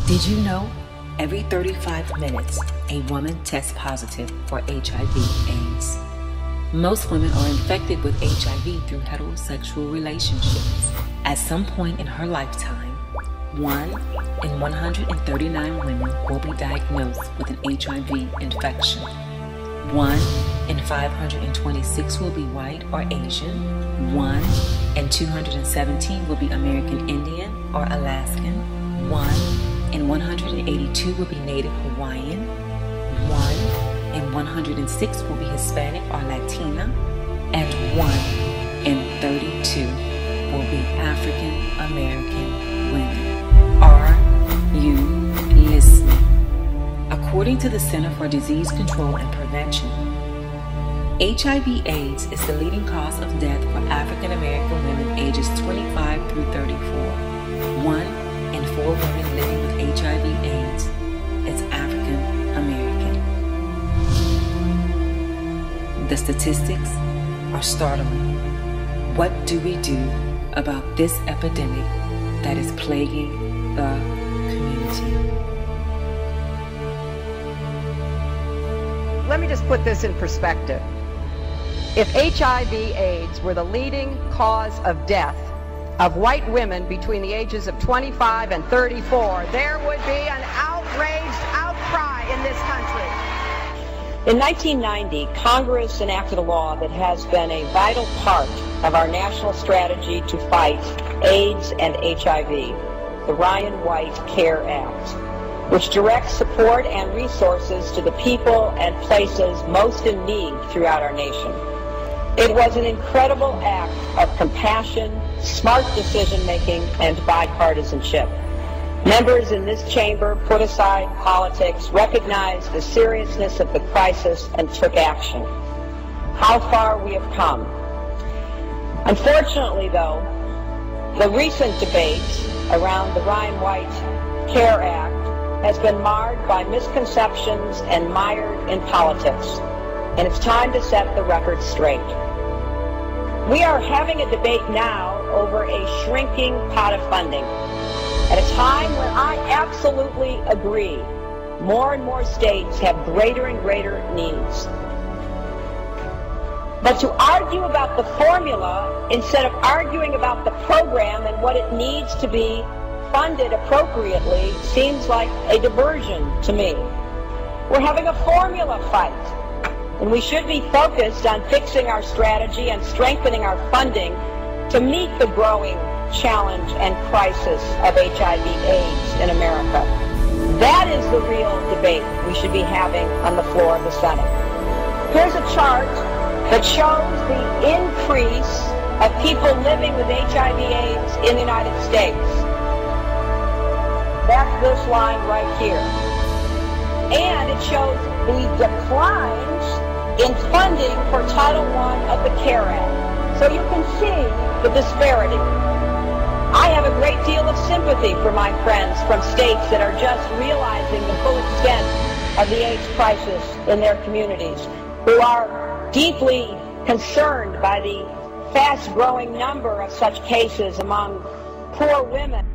Did you know every 35 minutes a woman tests positive for HIV/AIDS? Most women are infected with HIV through heterosexual relationships. At some point in her lifetime, 1 in 139 women will be diagnosed with an HIV infection. 1 in 526 will be white or Asian. 1 in 217 will be American Indian or Alaskan. 1 in 182 will be Native Hawaiian. 1 in 106 will be Hispanic or Latina. And 1 in 32 will be African American women. Are you listening? According to the Center for Disease Control and Prevention, HIV/AIDS is the leading cause of death for African American women ages 25 through 34. 1 in 4 women living with HIV/AIDS is African American. The statistics are startling. What do we do about this epidemic that is plaguing the community? Let me just put this in perspective. If HIV/AIDS were the leading cause of death of white women between the ages of 25 and 34, there would be an outraged outcry in this country. In 1990, Congress enacted a law that has been a vital part of our national strategy to fight AIDS and HIV, the Ryan White CARE Act, which directs support and resources to the people and places most in need throughout our nation. It was an incredible act of compassion, smart decision-making, and bipartisanship. Members in this chamber put aside politics, recognized the seriousness of the crisis, and took action. How far we have come. Unfortunately, though, the recent debate around the Ryan White CARE Act has been marred by misconceptions and mired in politics, and it's time to set the record straight. We are having a debate now over a shrinking pot of funding at a time when I absolutely agree more and more states have greater and greater needs. But to argue about the formula instead of arguing about the program and what it needs to be funded appropriately seems like a diversion to me. We're having a formula fight, and we should be focused on fixing our strategy and strengthening our funding to meet the growing challenge and crisis of HIV/AIDS in America. That is the real debate we should be having on the floor of the Senate. Here's a chart that shows the increase of people living with HIV/AIDS in the United States. That's this line right here. And it shows the declines in funding for Title I of the CARE Act. So you can see the disparity. I have a great deal of sympathy for my friends from states that are just realizing the full extent of the AIDS crisis in their communities, who are deeply concerned by the fast-growing number of such cases among poor women.